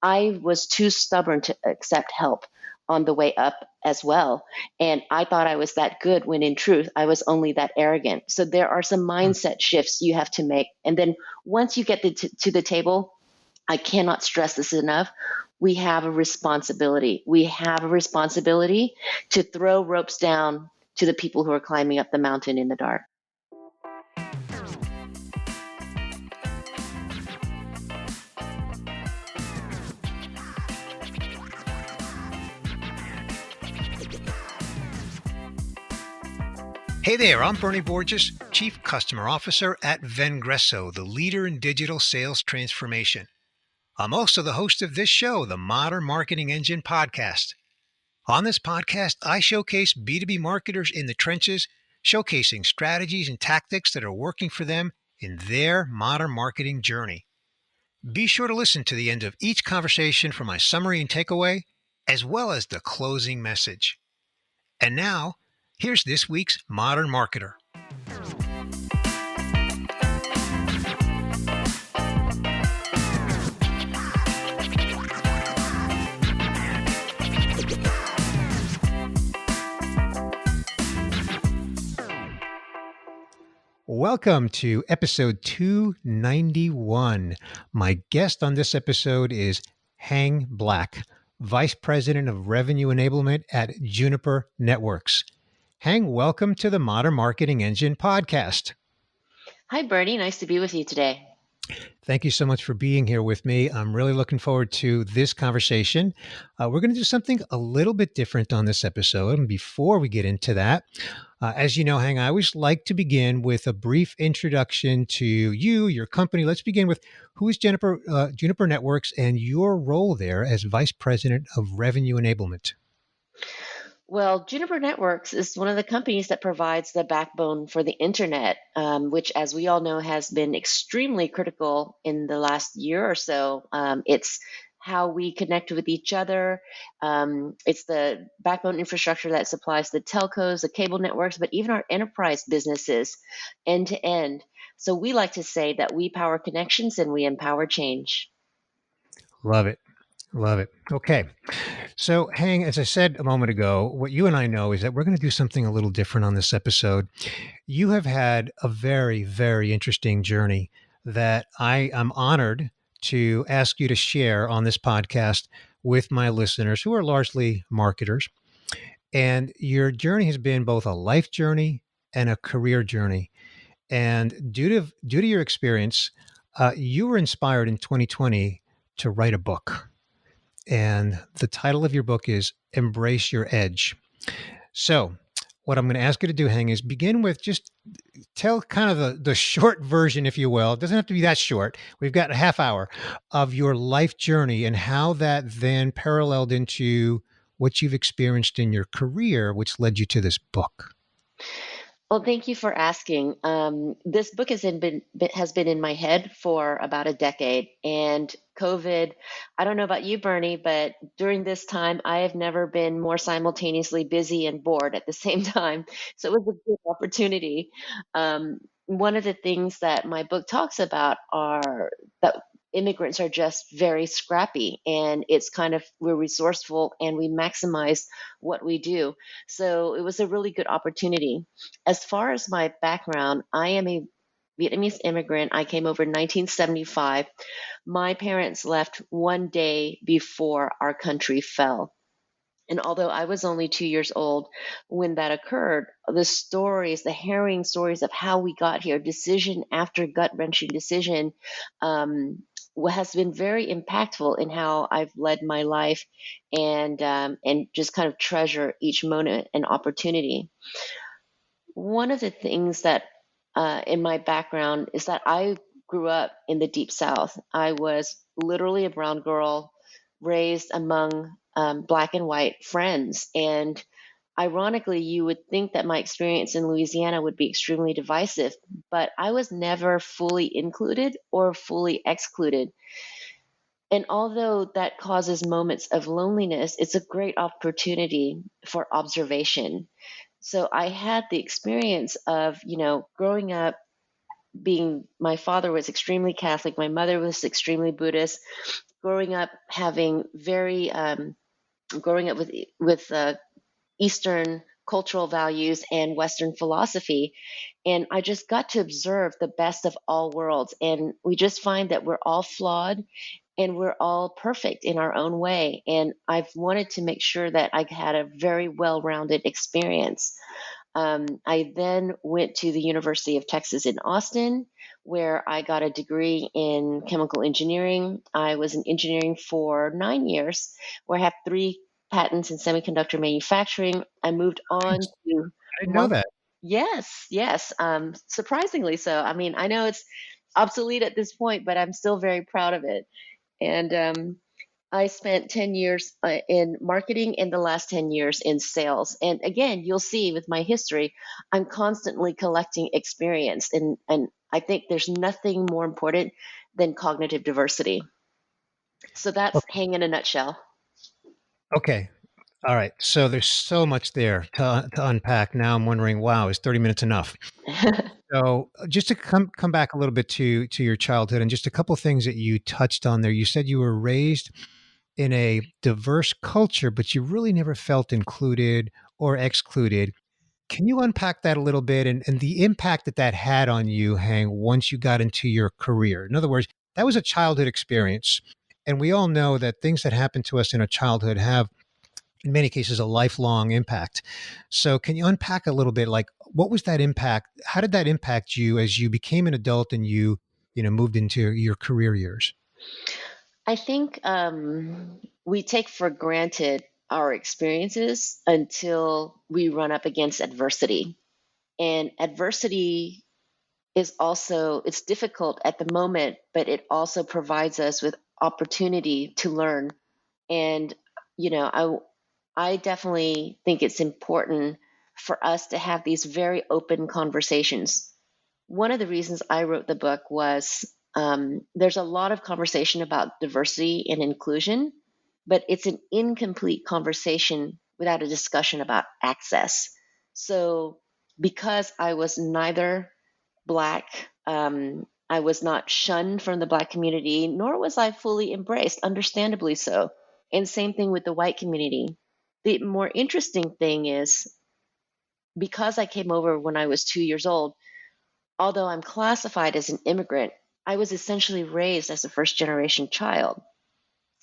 I was too stubborn to accept help on the way up as well. And I thought I was that good when in truth, I was only that arrogant. So there are some mindset shifts you have to make. And then once you get to the table, I cannot stress this enough. We have a responsibility. We have a responsibility to throw ropes down to the people who are climbing up the mountain in the dark. Hey there, I'm Bernie Borges, Chief Customer Officer at Vengreso, the leader in digital sales transformation. I'm also the host of this show, the Modern Marketing Engine podcast. On this podcast, I showcase B2B marketers in the trenches, showcasing strategies and tactics that are working for them in their modern marketing journey. Be sure to listen to the end of each conversation for my summary and takeaway, as well as the closing message. And now, here's this week's Modern Marketer. Welcome to episode 291. My guest on this episode is Hang Black, Vice President of Revenue Enablement at Juniper Networks. Hang, welcome to the Modern Marketing Engine podcast. Hi, Bernie. Nice to be with you today. Thank you so much for being here with me. I'm really looking forward to this conversation. We're going to do something a little bit different on this episode. And before we get into that, as you know, Hang, I always like to begin with a brief introduction to you, your company. Let's begin with who is Juniper Networks and your role there as Vice President of Revenue Enablement. Well, Juniper Networks is one of the companies that provides the backbone for the internet, which, as we all know, has been extremely critical in the last year or so. It's how we connect with each other. It's the backbone infrastructure that supplies the telcos, the cable networks, but even our enterprise businesses end to end. So we like to say that we power connections and we empower change. Love it. Love it. Okay. So, Hang, as I said a moment ago, what you and I know is that we're going to do something a little different on this episode. You have had a very, very interesting journey that I am honored to ask you to share on this podcast with my listeners who are largely marketers. And your journey has been both a life journey and a career journey. And due to your experience, you were inspired in 2020 to write a book. And the title of your book is Embrace Your Edge. So what I'm going to ask you to do, Hang, is begin with just tell kind of the short version, if you will. It doesn't have to be that short. We've got a half hour of your life journey and how that then paralleled into what you've experienced in your career, which led you to this book. Well, thank you for asking. This book has been in my head for about a decade, and COVID. I don't know about you, Bernie, but during this time, I have never been more simultaneously busy and bored at the same time. So it was a good opportunity. One of the things that my book talks about are that immigrants are just very scrappy, and it's kind of we're resourceful and we maximize what we do. So it was a really good opportunity. As far as my background, I am a Vietnamese immigrant. I came over in 1975. My parents left one day before our country fell. And although I was only 2 years old when that occurred, the stories, the harrowing stories of how we got here, decision after gut-wrenching decision, has been very impactful in how I've led my life and just kind of treasure each moment and opportunity. One of the things that in my background is that I grew up in the Deep South. I was literally a brown girl raised among Black and white friends. And ironically, you would think that my experience in Louisiana would be extremely divisive, but I was never fully included or fully excluded. And although that causes moments of loneliness, it's a great opportunity for observation. So I had the experience of, growing up being my father was extremely Catholic, my mother was extremely Buddhist. Growing up having very growing up with Eastern cultural values and Western philosophy. And I just got to observe the best of all worlds. And we just find that we're all flawed and we're all perfect in our own way. And I've wanted to make sure that I had a very well rounded experience. I then went to the University of Texas in Austin, where I got a degree in chemical engineering. I was in engineering for 9 years, where I have three patents in semiconductor manufacturing. I moved on Nice. to I didn't know market. that. Yes, yes. Surprisingly so. I mean, I know it's obsolete at this point, but I'm still very proud of it. And I spent 10 years in marketing and the last 10 years in sales. And again, you'll see with my history, I'm constantly collecting experience. And I think there's nothing more important than cognitive diversity. So that's Hang in a nutshell. Okay. All right. So there's so much there to unpack. Now I'm wondering, wow, is 30 minutes enough? So just to come back a little bit to your childhood and just a couple of things that you touched on there. You said you were raised in a diverse culture, but you really never felt included or excluded. Can you unpack that a little bit and the impact that that had on you, Hang, once you got into your career? In other words, that was a childhood experience. And we all know that things that happen to us in a childhood have, in many cases, a lifelong impact. So, can you unpack a little bit, like, what was that impact? How did that impact you as you became an adult and you moved into your career years? I think we take for granted our experiences until we run up against adversity. And adversity is also it's difficult at the moment, but it also provides us with opportunity to learn. And you know I definitely think it's important for us to have these very open conversations. One of the reasons I wrote the book was there's a lot of conversation about diversity and inclusion, but it's an incomplete conversation without a discussion about access. So because I was neither Black. I was not shunned from the Black community, nor was I fully embraced, understandably so. And same thing with the white community. The more interesting thing is because I came over when I was 2 years old, although I'm classified as an immigrant, I was essentially raised as a first generation child.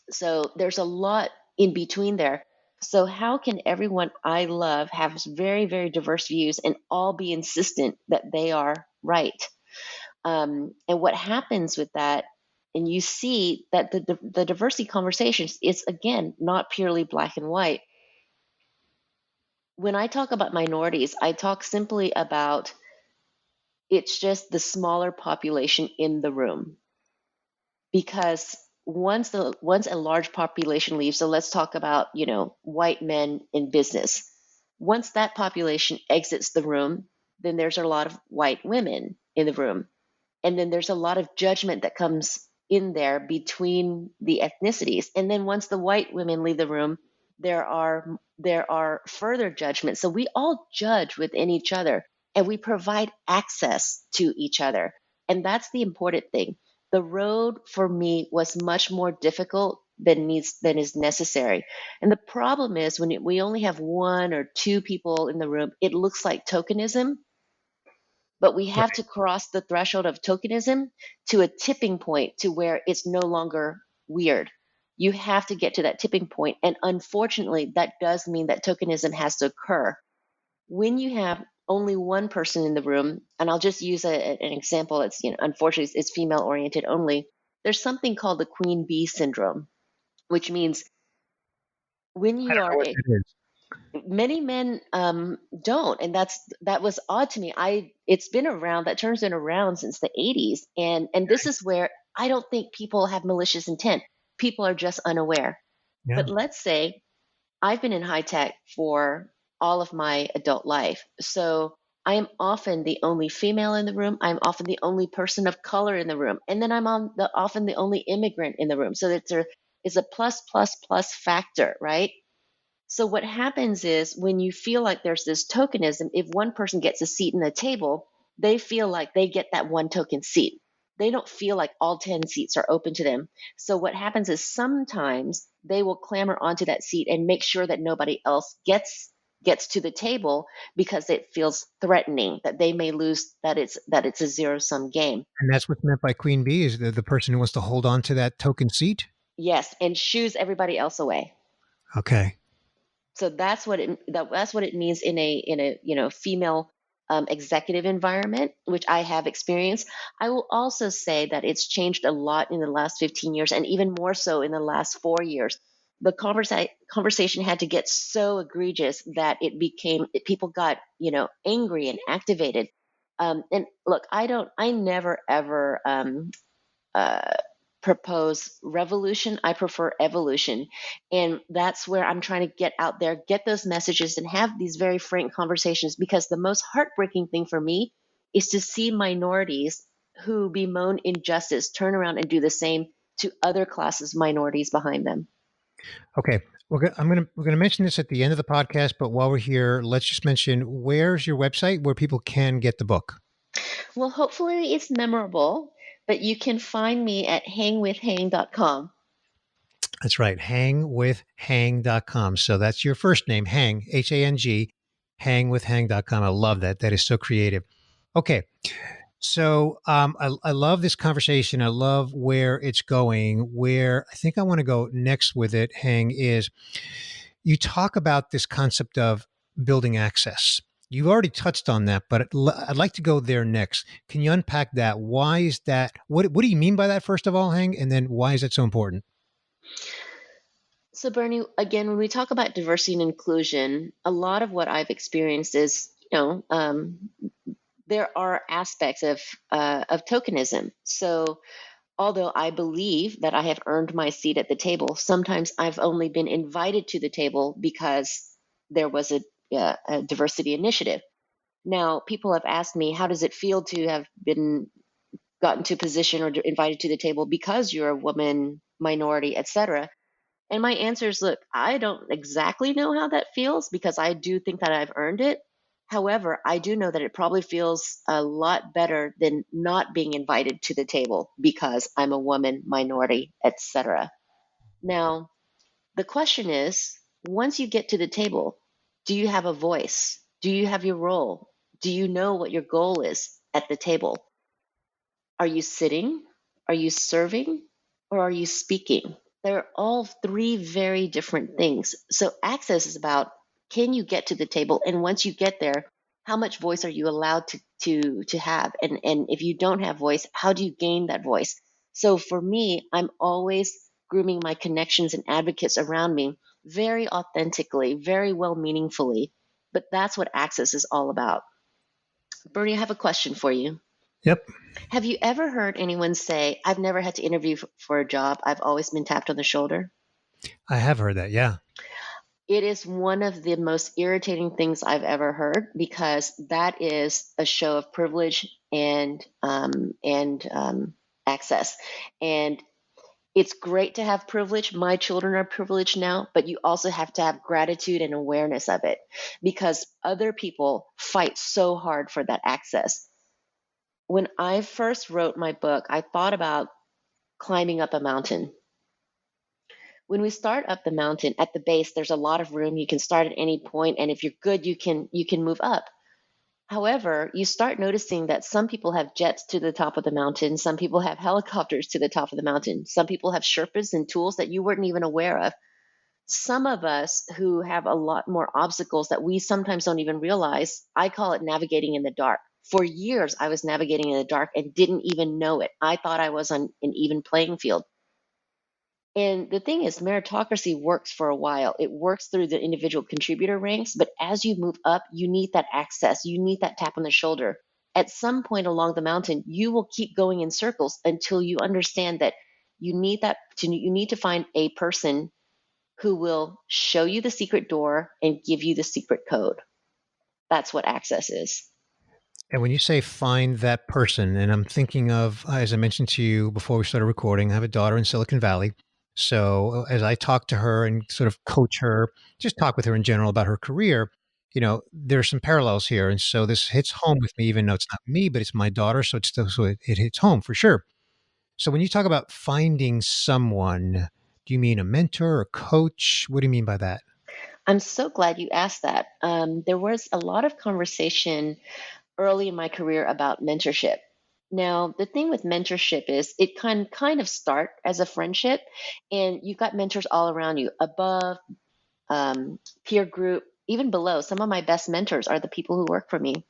So there's a lot in between there. So, how can everyone I love have very, very diverse views and all be insistent that they are right? And what happens with that, and you see that the diversity conversations is again not purely black and white. When I talk about minorities, I talk simply about it's just the smaller population in the room because once a large population leaves, so let's talk about white men in business. Once that population exits the room, then there's a lot of white women in the room. And then there's a lot of judgment that comes in there between the ethnicities. And then once the white women leave the room, there are further judgments. So we all judge within each other and we provide access to each other. And that's the important thing. The road for me was much more difficult than is necessary. And the problem is when we only have one or two people in the room, it looks like tokenism, but we have to cross the threshold of tokenism to a tipping point to where it's no longer weird. You have to get to that tipping point. And unfortunately, that does mean that tokenism has to occur. When you have only one person in the room, and I'll just use an example, it's unfortunately it's female oriented only. There's something called the queen bee syndrome, which means when I you don't know are what a that is. many men don't, and that was odd to me. It's been around, that term's been around since the 80s, and this is where I don't think people have malicious intent. People are just unaware. Yeah. But let's say I've been in high tech for all of my adult life, so I am often the only female in the room. I'm often the only person of color in the room, and then often the only immigrant in the room. So it's a plus plus plus factor, right? So what happens is when you feel like there's this tokenism, if one person gets a seat in the table, they feel like they get that one token seat. They don't feel like all 10 seats are open to them. So what happens is sometimes they will clamor onto that seat and make sure that nobody else gets to the table because it feels threatening that they may lose, that it's a zero sum game. And that's what's meant by queen bee is the person who wants to hold on to that token seat. Yes, and shoos everybody else away. Okay. So that's what it means in a female executive environment, which I have experienced. I will also say that it's changed a lot in the last 15 years, and even more so in the last 4 years. The conversation had to get so egregious that people got angry and activated. And look, I never ever uh, propose revolution. I prefer evolution. And that's where I'm trying to get out there, get those messages, and have these very frank conversations. Because the most heartbreaking thing for me is to see minorities who bemoan injustice turn around and do the same to other classes, minorities behind them. Okay. We're gonna mention this at the end of the podcast, but while we're here, let's just mention where's your website where people can get the book. Well, hopefully it's memorable, but you can find me at hangwithhang.com. That's right, hangwithhang.com. So that's your first name, Hang, Hang, hangwithhang.com. I love that. That is so creative. Okay. So I love this conversation. I love where it's going. Where I think I want to go next with it, Hang, is you talk about this concept of building access. You've already touched on that, but I'd like to go there next. Can you unpack that? Why is that? What do you mean by that, first of all, Hang? And then why is it so important? So, Bernie, again, when we talk about diversity and inclusion, a lot of what I've experienced is, there are aspects of tokenism. So, although I believe that I have earned my seat at the table, sometimes I've only been invited to the table because there was a diversity initiative. Now, people have asked me, how does it feel to have been gotten to a position or invited to the table because you're a woman, minority, etc.? And my answer is, look, I don't exactly know how that feels because I do think that I've earned it. However, I do know that it probably feels a lot better than not being invited to the table because I'm a woman, minority, etc. Now, the question is, once you get to the table, do you have a voice? Do you have your role? Do you know what your goal is at the table? Are you sitting? Are you serving? Or are you speaking? They're all three very different things. So access is about, can you get to the table? And once you get there, how much voice are you allowed to have? And if you don't have voice, how do you gain that voice? So for me, I'm always grooming my connections and advocates around me very authentically, very well meaningfully. But that's what access is all about. Bernie, I have a question for you. Yep. Have you ever heard anyone say, I've never had to interview for a job, I've always been tapped on the shoulder? I have heard that. Yeah. It is one of the most irritating things I've ever heard because that is a show of privilege and access. And it's great to have privilege. My children are privileged now, but you also have to have gratitude and awareness of it because other people fight so hard for that access. When I first wrote my book, I thought about climbing up a mountain. When we start up the mountain at the base, there's a lot of room. You can start at any point, and if you're good, you can move up. However, you start noticing that some people have jets to the top of the mountain, some people have helicopters to the top of the mountain, some people have Sherpas and tools that you weren't even aware of. Some of us who have a lot more obstacles that we sometimes don't even realize, I call it navigating in the dark. For years, I was navigating in the dark and didn't even know it. I thought I was on an even playing field. And the thing is, meritocracy works for a while. It works through the individual contributor ranks, but as you move up, you need that access. You need that tap on the shoulder. At some point along the mountain, you will keep going in circles until you understand that you need to find a person who will show you the secret door and give you the secret code. That's what access is. And when you say find that person, and I'm thinking of, as I mentioned to you before we started recording, I have a daughter in Silicon Valley. So as I talk to her and sort of coach her, just talk with her in general about her career, there's some parallels here. And so this hits home with me, even though it's not me, but it's my daughter. So it's still, so it hits home for sure. So when you talk about finding someone, do you mean a mentor or coach? What do you mean by that? I'm so glad you asked that. There was a lot of conversation early in my career about mentorship. Now, the thing with mentorship is it can kind of start as a friendship, and you've got mentors all around you, above, peer group, even below. Some of my best mentors are the people who work for me.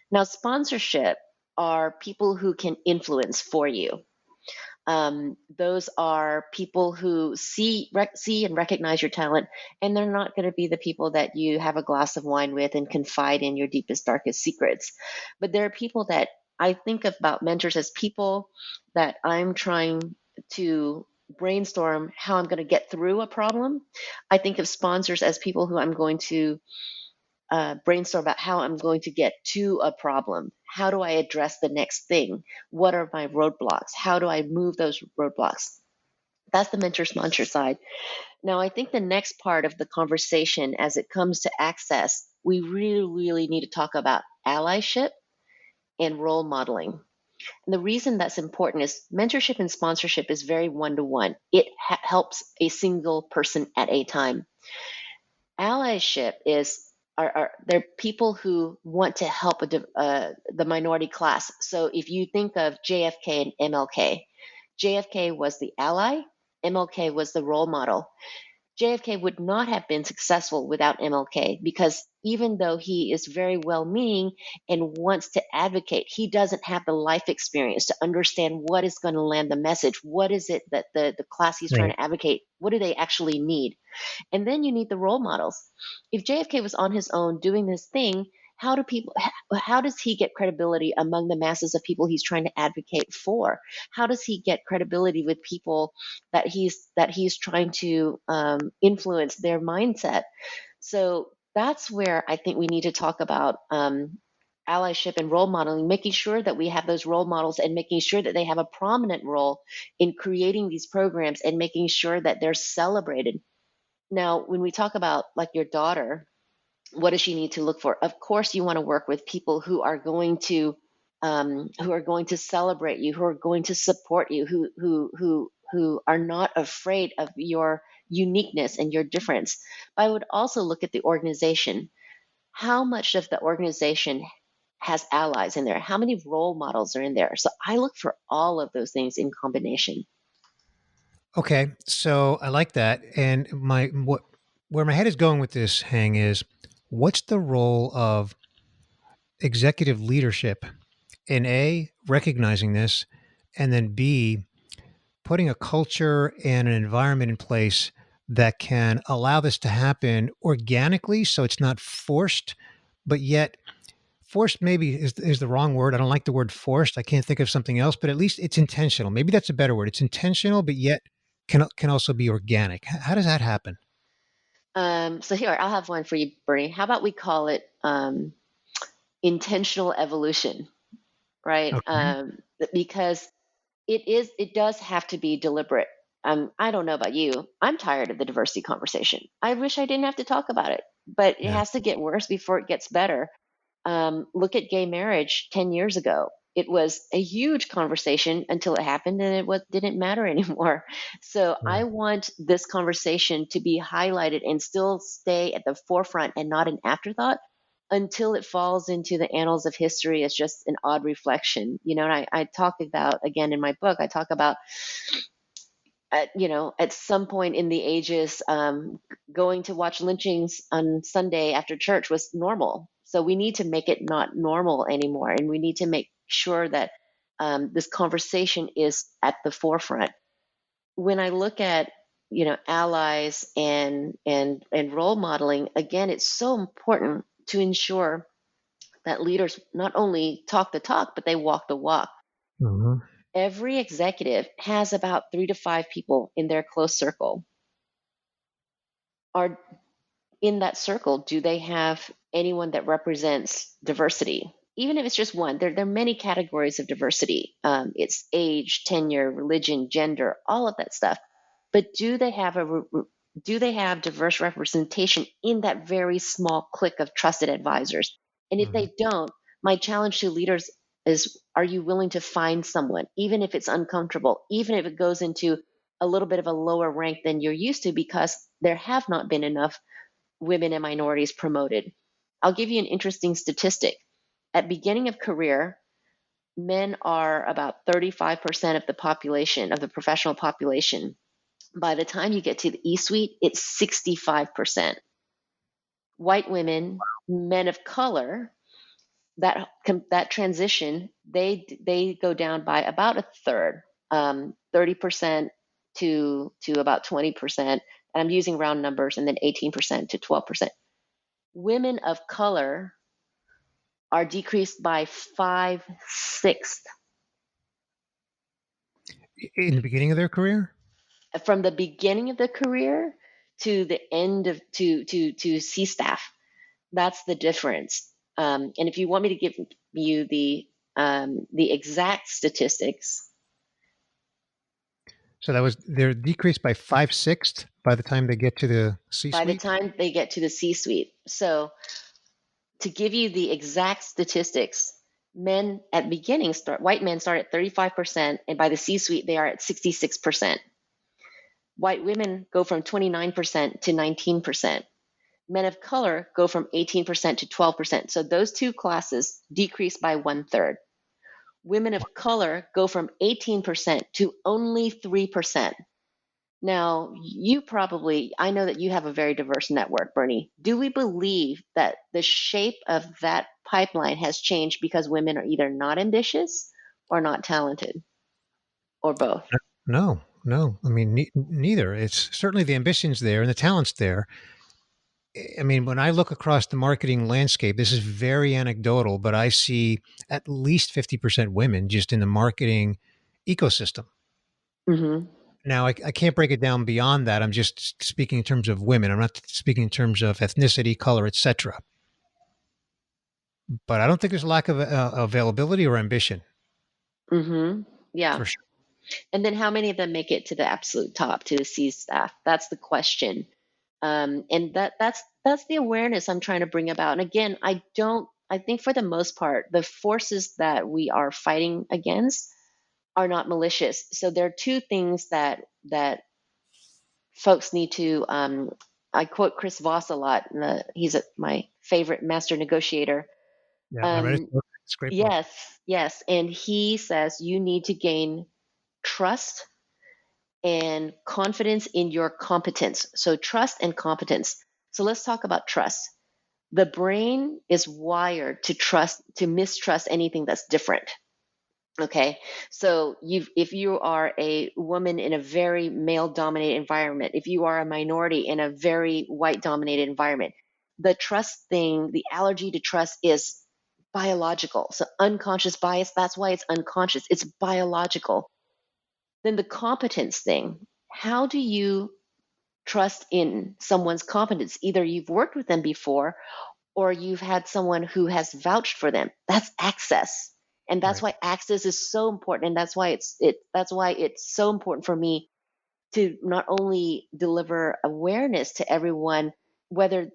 Now, sponsorship are people who can influence for you. Those are people who see and recognize your talent, and they're not going to be the people that you have a glass of wine with and confide in your deepest, darkest secrets. But there are people that I think about mentors as people that I'm trying to brainstorm how I'm going to get through a problem. I think of sponsors as people who I'm going to brainstorm about how I'm going to get to a problem. How do I address the next thing? What are my roadblocks? How do I move those roadblocks? That's the mentor sponsor side. Now, I think the next part of the conversation as it comes to access, we really, really need to talk about allyship and role modeling. And the reason that's important is mentorship and sponsorship is very one to one. It helps a single person at a time. Allyship is are they're people who want to help the minority class. So if you think of JFK and MLK, JFK was the ally, MLK was the role model. JFK would not have been successful without MLK because even though he is very well meaning and wants to advocate, he doesn't have the life experience to understand what is going to land the message. What is it that the class he's trying Right. to advocate, what do they actually need? And then you need the role models. If JFK was on his own doing this thing, how does he get credibility among the masses of people he's trying to advocate for? How does he get credibility with people that he's trying to influence their mindset? So that's where I think we need to talk about allyship and role modeling, making sure that we have those role models and making sure that they have a prominent role in creating these programs and making sure that they're celebrated. Now, when we talk about like your daughter, what does she need to look for? Of course, you want to work with people who are going to celebrate you, who are going to support you, who are not afraid of your uniqueness and your difference. But I would also look at the organization. How much of the organization has allies in there? How many role models are in there? So I look for all of those things in combination. Okay. So I like that. And where my head is going with this hang is what's the role of executive leadership in A, recognizing this, and then B, putting a culture and an environment in place that can allow this to happen organically so it's not forced, but yet forced maybe is the wrong word. I don't like the word forced. I can't think of something else, but at least it's intentional. Maybe that's a better word. It's intentional, but yet can also be organic. How does that happen? So here, I'll have one for you, Bernie. How about we call it intentional evolution, right? Okay. Because it does have to be deliberate. I don't know about you. I'm tired of the diversity conversation. I wish I didn't have to talk about it, but it Yeah. has to get worse before it gets better. Look at gay marriage 10 years ago. It was a huge conversation until it happened and didn't matter anymore. So Yeah. I want this conversation to be highlighted and still stay at the forefront and not an afterthought until it falls into the annals of history as just an odd reflection. And I talk about, again, in my book, I talk about at some point in the ages, going to watch lynchings on Sunday after church was normal. So we need to make it not normal anymore, and we need to make sure that this conversation is at the forefront. When I look at allies and role modeling, again, it's so important to ensure that leaders not only talk the talk, but they walk the walk. Mhm. Every executive has about 3 to 5 people in their close circle. Are in that circle, do they have anyone that represents diversity? Even if it's just one, there are many categories of diversity. It's age, tenure, religion, gender, all of that stuff. But do they have Do they have diverse representation in that very small clique of trusted advisors? And if Mhm. they don't, my challenge to leaders is, are you willing to find someone, even if it's uncomfortable, even if it goes into a little bit of a lower rank than you're used to, because there have not been enough women and minorities promoted. I'll give you an interesting statistic. At beginning of career, men are about 35% of the population, of the professional population. By the time you get to the E-suite, it's 65%. White women, men of color, that transition, they go down by about a third, 30% to about 20%, and I'm using round numbers, and then 18% to 12%. Women of color are decreased by 5/6 In the beginning of their career? from the beginning of the career to the end of to C staff. That's the difference. And if you want me to give you the exact statistics, So they're decreased by 5/6 by the time they get to the by the C-suite? time they get to the C-suite. So to give you the exact statistics, men at beginning start white men start at 35%, and by the C-suite they are at 66%. White women go from 29% to 19%. Men of color go from 18% to 12%. So those two classes decrease by one third. Women of color go from 18% to only 3%. Now, I know that you have a very diverse network, Bernie. Do we believe that the shape of that pipeline has changed because women are either not ambitious or not talented, or both? No, no. I mean, neither. It's certainly the ambition's there and the talent's there. I mean, when I look across the marketing landscape, this is very anecdotal, but I see at least 50% women just in the marketing ecosystem. Hmm. Now, I can't break it down beyond that. I'm just speaking in terms of women. I'm not speaking in terms of ethnicity, color, etc. But I don't think there's a lack of availability or ambition Hmm. Yeah. for sure. And then how many of them make it to the absolute top, to the C staff? That's the question. And that's the awareness I'm trying to bring about. And again, I think for the most part, the forces that we are fighting against are not malicious. So there are two things that folks need to. I quote Chris Voss a lot. He's my favorite master negotiator. Yeah, I read it. Um, It's a great book. yes, yes, and he says you need to gain trust and confidence in your competence. So trust and competence. So let's talk about trust. The brain is wired to mistrust anything that's different. Okay. So if you are a woman in a very male dominated environment, if you are a minority in a very white dominated environment, the trust thing, the allergy to trust is biological. So unconscious bias, that's why it's unconscious. It's biological. Then the competence thing, how do you trust in someone's competence? Either you've worked with them before or you've had someone who has vouched for them. That's access. And that's Right. why access is so important. And that's why it's so important for me to not only deliver awareness to everyone, whether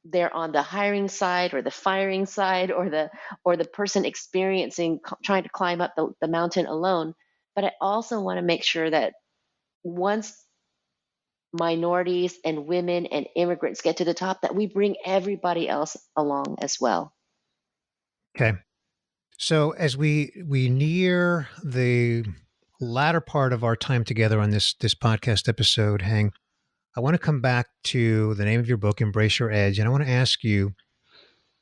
they're on the hiring side or the firing side or the person experiencing trying to climb up the mountain alone, but I also want to make sure that once minorities and women and immigrants get to the top, that we bring everybody else along as well. Okay. So as we near the latter part of our time together on this podcast episode, Hang, I want to come back to the name of your book, Embrace Your Edge, and I want to ask you,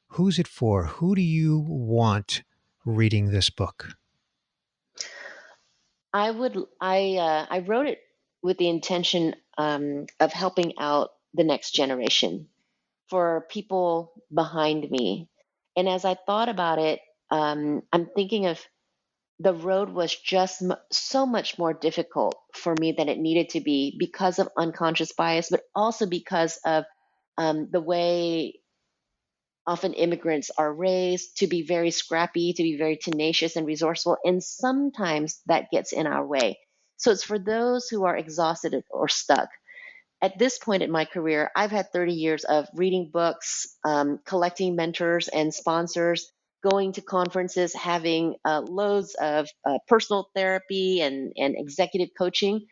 who's it for? Who do you want reading this book? I wrote it with the intention of helping out the next generation, for people behind me. And as I thought about it, I'm thinking of the road was just so much more difficult for me than it needed to be because of unconscious bias, but also because of the way often immigrants are raised to be very scrappy, to be very tenacious and resourceful, and sometimes that gets in our way. So it's for those who are exhausted or stuck. at this point in my career, I've had 30 years of reading books, collecting mentors and sponsors, going to conferences, having loads of personal therapy and executive coaching.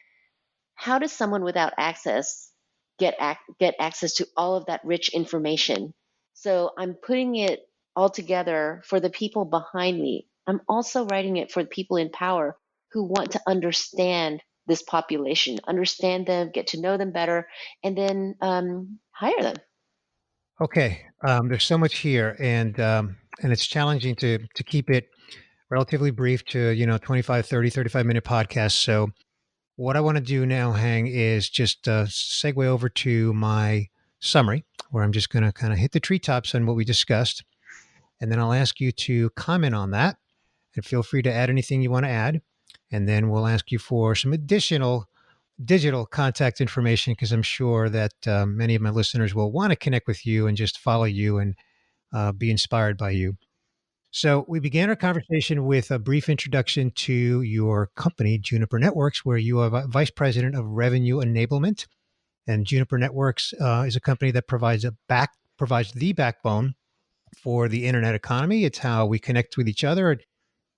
How does someone without access get access to all of that rich information? So I'm putting it all together for the people behind me. I'm also writing it for the people in power who want to understand this population, understand them, get to know them better, and then hire them. Okay, there's so much here, and it's challenging to keep it relatively brief to 25, 30, 35 minute podcasts. So what I want to do now, Hang, is just segue over to my summary, where I'm just going to kind of hit the treetops on what we discussed, and then I'll ask you to comment on that, and feel free to add anything you want to add, and then we'll ask you for some additional digital contact information because I'm sure that many of my listeners will want to connect with you and just follow you and be inspired by you. So, we began our conversation with a brief introduction to your company, Juniper Networks, where you are Vice President of Revenue Enablement. And Juniper Networks is a company that provides the backbone for the internet economy. It's how we connect with each other.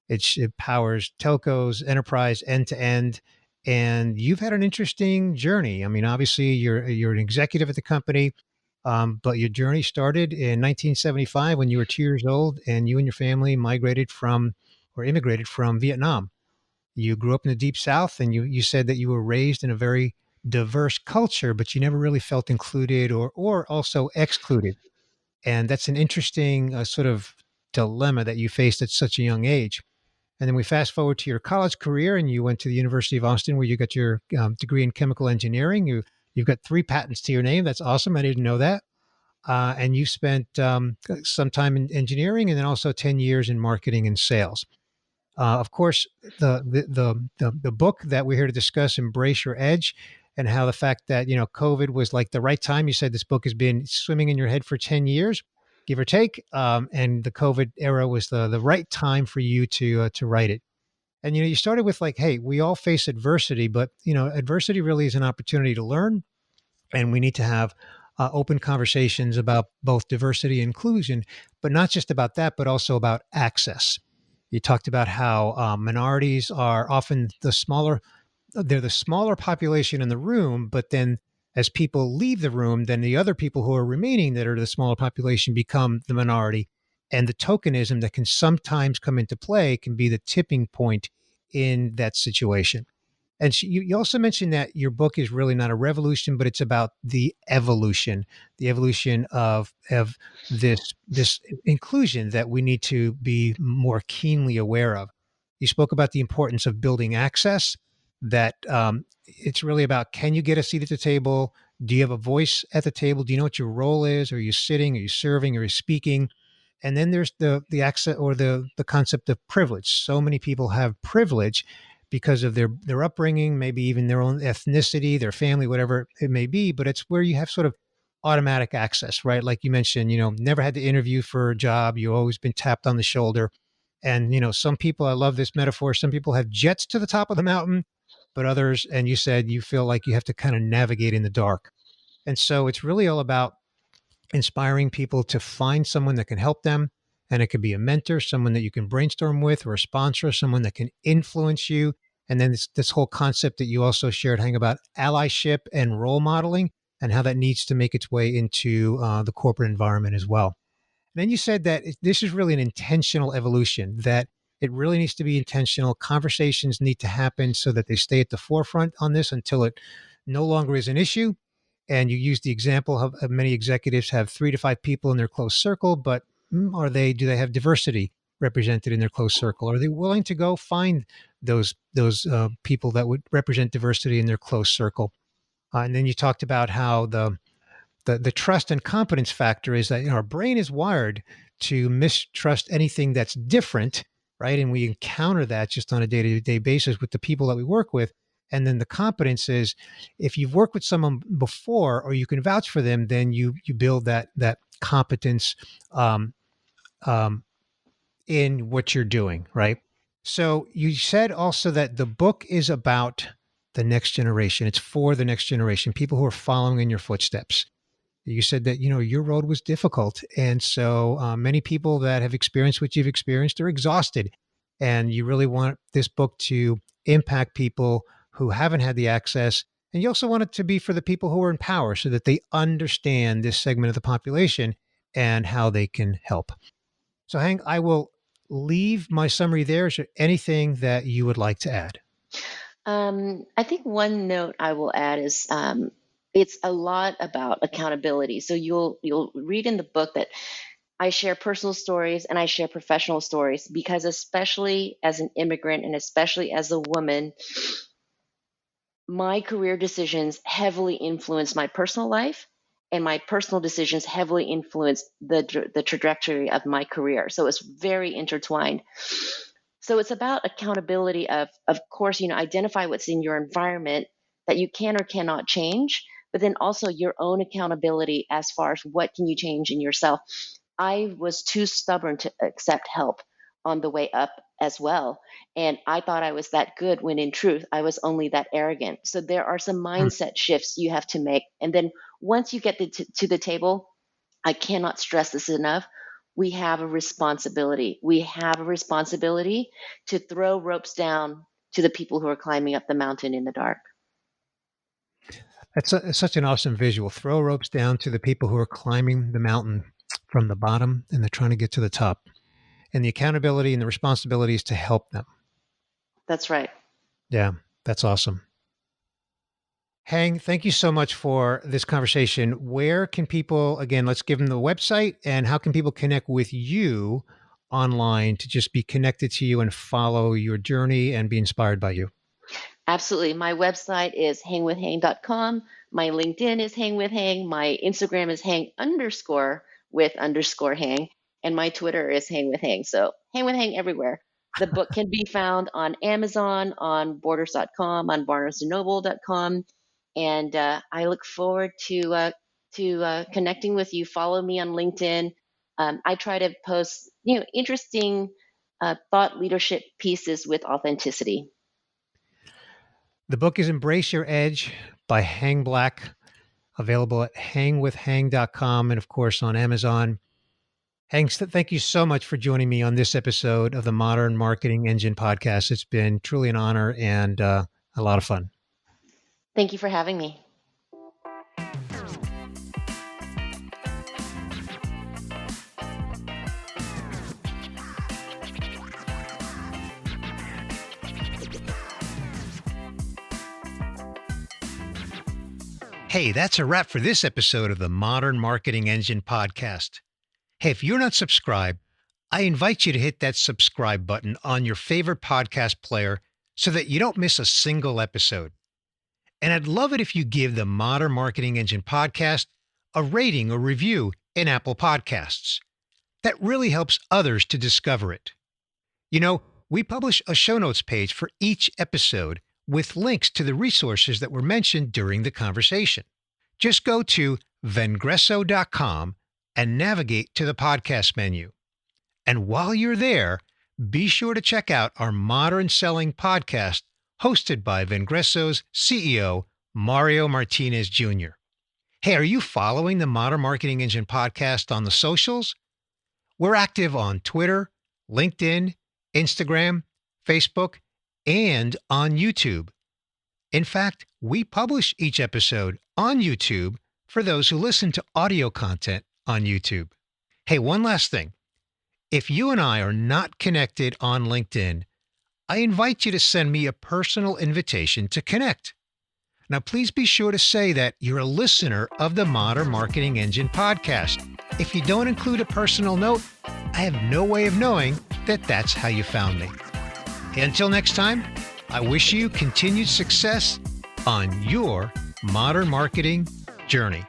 It powers telcos, enterprise, end to end. And you've had an interesting journey. I mean, obviously, you're an executive at the company, but your journey started in 1975 when you were 2 years old, and you and your family migrated from or immigrated from Vietnam. You grew up in the deep South, and you said that you were raised in a very diverse culture, but you never really felt included or also excluded. And that's an interesting sort of dilemma that you faced at such a young age. And then we fast forward to your college career, and you went to the University of Austin, where you got your degree in chemical engineering. You've got 3 patents to your name. That's awesome. I didn't know that. And you spent some time in engineering, and then also 10 years in marketing and sales. Of course, the book that we're here to discuss, "Embrace Your Edge," and how the fact that COVID was like the right time. You said this book has been swimming in your head for 10 years, give or take, and the COVID era was the right time for you to write it. And you started with like, hey, we all face adversity, but adversity really is an opportunity to learn, and we need to have open conversations about both diversity and inclusion, but not just about that, but also about access. You talked about how minorities are often they're the smaller population in the room, but then as people leave the room, then the other people who are remaining that are the smaller population become the minority. And the tokenism that can sometimes come into play can be the tipping point in that situation. And you also mentioned that your book is really not a revolution, but it's about the evolution of this inclusion that we need to be more keenly aware of. You spoke about the importance of building access. That it's really about, can you get a seat at the table? Do you have a voice at the table? Do you know what your role is? Are you sitting? Are you serving? Are you speaking? And then there's the access or the concept of privilege. So many people have privilege because of their upbringing, maybe even their own ethnicity, their family, whatever it may be. But it's where you have sort of automatic access, right? Like you mentioned, never had to interview for a job. You've always been tapped on the shoulder. And some people, I love this metaphor. Some people have jets to the top of the mountain, but others, and you said you feel like you have to kind of navigate in the dark. And so it's really all about inspiring people to find someone that can help them. And it could be a mentor, someone that you can brainstorm with, or a sponsor, someone that can influence you. And then this whole concept that you also shared, Hang, about allyship and role modeling, and how that needs to make its way into the corporate environment as well. And then you said that this is really an intentional evolution, that it really needs to be intentional. Conversations need to happen so that they stay at the forefront on this until it no longer is an issue. And you use the example of many executives have 3 to 5 people in their close circle, but do they have diversity represented in their close circle? Are they willing to go find those people that would represent diversity in their close circle? And then you talked about how the trust and competence factor is that our brain is wired to mistrust anything that's different, right? And we encounter that just on a day-to-day basis with the people that we work with. And then the competence is, if you've worked with someone before or you can vouch for them, then you build that competence um, um, in what you're doing, right? So you said also that the book is about the next generation. It's for the next generation, people who are following in your footsteps. You said that, your road was difficult. And so many people that have experienced what you've experienced are exhausted. And you really want this book to impact people who haven't had the access. And you also want it to be for the people who are in power so that they understand this segment of the population and how they can help. So, Hank, I will leave my summary there. Is there anything that you would like to add? I think one note I will add is it's a lot about accountability. So you'll read in the book that I share personal stories and I share professional stories because especially as an immigrant and especially as a woman, my career decisions heavily influenced my personal life, and my personal decisions heavily influenced the trajectory of my career. So it's very intertwined. So it's about accountability of course, identify what's in your environment that you can or cannot change, but then also your own accountability as far as what can you change in yourself. I was too stubborn to accept help on the way up as well. And I thought I was that good when in truth, I was only that arrogant. So there are some Hmm. mindset shifts you have to make. And then once you get to the table, I cannot stress this enough. We have a responsibility. We have a responsibility to throw ropes down to the people who are climbing up the mountain in the dark. It's such an awesome visual. Throw ropes down to the people who are climbing the mountain from the bottom and they're trying to get to the top. And the accountability and the responsibility is to help them. That's right. Yeah, that's awesome. Hang, thank you so much for this conversation. Where can people, again, let's give them the website, and how can people connect with you online to just be connected to you and follow your journey and be inspired by you? Absolutely. My website is hangwithhang.com. My LinkedIn is Hang with Hang. My Instagram is Hang underscore with underscore Hang. And my Twitter is Hang with Hang. So Hang with Hang everywhere. The book can be found on Amazon, on borders.com, on barnesandnoble.com. And I look forward to connecting with you. Follow me on LinkedIn. I try to post, interesting thought leadership pieces with authenticity. The book is Embrace Your Edge by Hang Black, available at hangwithhang.com and, of course, on Amazon. Hang, thank you so much for joining me on this episode of the Modern Marketing Engine podcast. It's been truly an honor and a lot of fun. Thank you for having me. Hey, that's a wrap for this episode of the Modern Marketing Engine podcast. Hey, if you're not subscribed, I invite you to hit that subscribe button on your favorite podcast player so that you don't miss a single episode. And I'd love it if you give the Modern Marketing Engine podcast a rating or review in Apple Podcasts. That really helps others to discover it. We publish a show notes page for each episode with links to the resources that were mentioned during the conversation. Just go to vengreso.com and navigate to the podcast menu. And while you're there, be sure to check out our Modern Selling podcast hosted by Vengreso's CEO, Mario Martinez Jr. Hey, are you following the Modern Marketing Engine podcast on the socials? We're active on Twitter, LinkedIn, Instagram, Facebook, and on YouTube. In fact, we publish each episode on YouTube for those who listen to audio content on YouTube. Hey, one last thing. If you and I are not connected on LinkedIn, I invite you to send me a personal invitation to connect. Now, please be sure to say that you're a listener of the Modern Marketing Engine podcast. If you don't include a personal note, I have no way of knowing that that's how you found me. Until next time, I wish you continued success on your modern marketing journey.